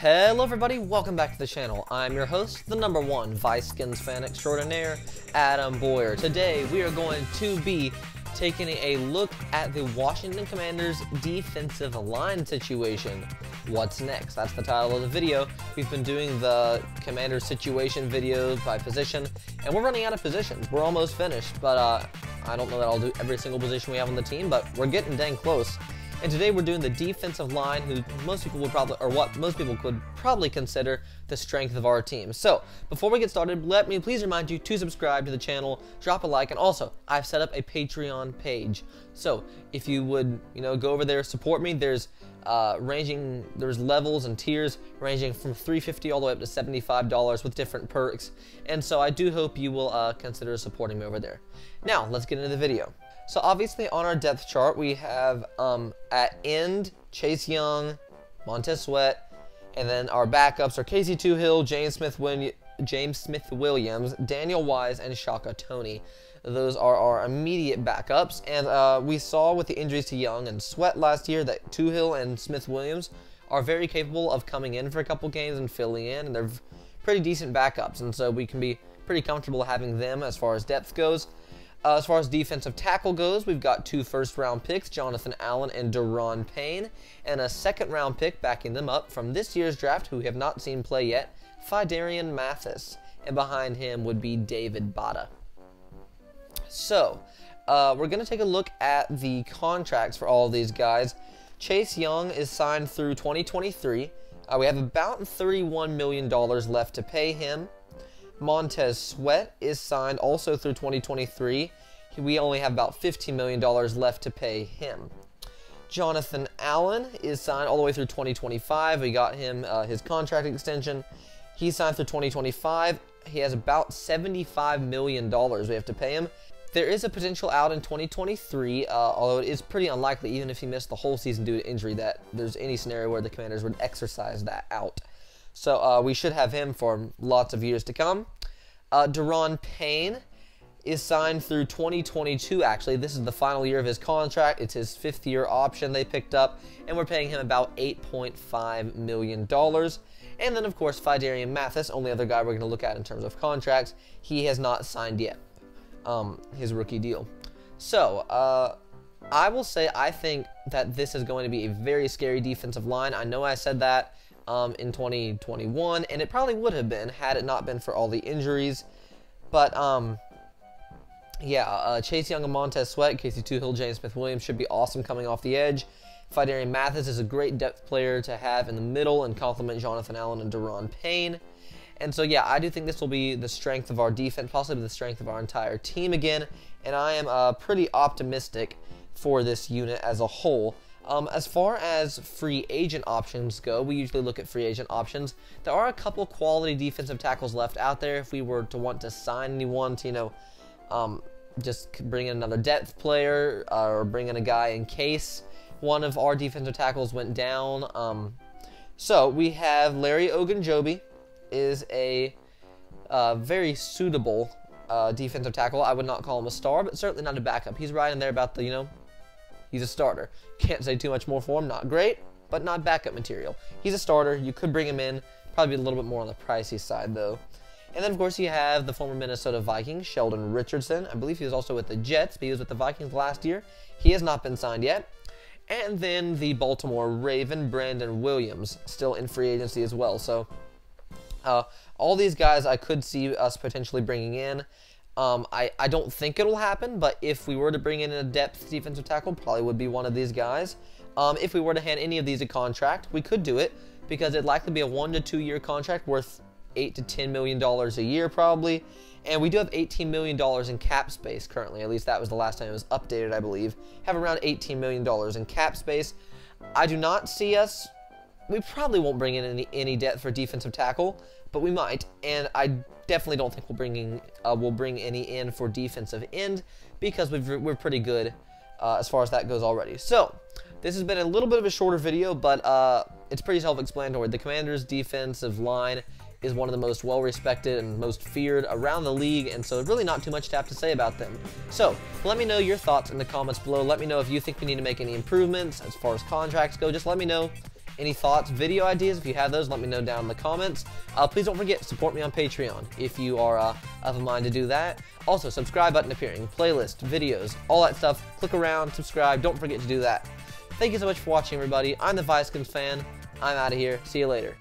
Hello everybody, welcome back to the channel. I'm your host, the #1 Vice Skins fan extraordinaire, Adam Boyer. Today we are going to be taking a look at the Washington Commanders defensive line situation. What's next? That's the title of the video. We've been doing the Commanders situation videos by position, and we're running out of positions. We're almost finished, but I don't know that I'll do every single position we have on the team, but we're getting dang close. And today we're doing the defensive line, who most people would probably, or what most people could probably consider the strength of our team. So, before we get started, let me please remind you to subscribe to the channel, drop a like, and also, I've set up a Patreon page. So, if you would, go over there, support me, there's levels and tiers ranging from $3.50 all the way up to $75 with different perks. And so I do hope you will consider supporting me over there. Now, let's get into the video. So obviously on our depth chart, we have at end, Chase Young, Montez Sweat, and then our backups are Casey Toohill, James Smith-Williams, Daniel Wise, and Shaka Toney. Those are our immediate backups, and we saw with the injuries to Young and Sweat last year that Toohill and Smith-Williams are very capable of coming in for a couple games and filling in, and they're pretty decent backups, and so we can be pretty comfortable having them as far as depth goes. As far as defensive tackle goes, we've got 2 first-round picks, Jonathan Allen and Daron Payne, and a second-round pick backing them up from this year's draft, who we have not seen play yet, Phidarian Mathis, and behind him would be David Bada. So, we're going to take a look at the contracts for all of these guys. Chase Young is signed through 2023. We have about $31 million left to pay him. Montez Sweat is signed also through 2023. We only have about $15 million left to pay him. Jonathan Allen is signed all the way through 2025. We got him his contract extension. He's signed through 2025. He has about $75 million we have to pay him. There is a potential out in 2023, although it is pretty unlikely, even if he missed the whole season due to injury, that there's any scenario where the Commanders would exercise that out. So we should have him for lots of years to come. Daron Payne is signed through 2022, actually. This is the final year of his contract. It's his 5th-year option they picked up, and we're paying him about $8.5 million. And then, of course, Phidarian Mathis, only other guy we're going to look at in terms of contracts. He has not signed yet his rookie deal. So, I will say I think that this is going to be a very scary defensive line. I know I said that in 2021, and it probably would have been had it not been for all the injuries. But yeah, Chase Young and Montez Sweat, Casey Toohill, James Smith-Williams should be awesome coming off the edge. Phidarian Mathis is a great depth player to have in the middle and complement Jonathan Allen and Daron Payne. And so yeah, I do think this will be the strength of our defense, possibly the strength of our entire team again, and I am pretty optimistic for this unit as a whole. As far as free agent options go, we usually look at free agent options. There are a couple quality defensive tackles left out there if we were to want to sign anyone to, just bring in another depth player or bring in a guy in case one of our defensive tackles went down. So we have Larry Ogunjobi is a very suitable defensive tackle. I would not call him a star, but certainly not a backup. He's right in there about the, he's a starter. Can't say too much more for him. Not great, but not backup material. He's a starter. You could bring him in. Probably a little bit more on the pricey side, though. And then, of course, you have the former Minnesota Vikings, Sheldon Richardson. I believe he was also with the Jets, but he was with the Vikings last year. He has not been signed yet. And then the Baltimore Raven, Brandon Williams, still in free agency as well. So, all these guys I could see us potentially bringing in. I don't think it'll happen, but if we were to bring in a depth defensive tackle, probably would be one of these guys. If we were to hand any of these a contract, we could do it, because it'd likely be a 1 to 2 year contract worth $8 to $10 million a year probably, and we do have $18 million in cap space currently. At least that was the last time it was updated, I believe. Have around $18 million in cap space. I do not see us. We probably won't bring in any depth for defensive tackle, but we might, and I definitely don't think we'll bring any in for defensive end, because we're pretty good as far as that goes already. So this has been a little bit of a shorter video, but it's pretty self-explanatory. The Commanders' defensive line is one of the most well-respected and most feared around the league, and so really not too much to have to say about them. So let me know your thoughts in the comments below. Let me know if you think we need to make any improvements as far as contracts go. Just let me know, Any thoughts, video ideas, if you have those, let me know down in the comments. Please don't forget, support me on Patreon if you are of a mind to do that. Also, subscribe button appearing, playlist, videos, all that stuff. Click around, subscribe, don't forget to do that. Thank you so much for watching, everybody. I'm the Viskins fan. I'm out of here. See you later.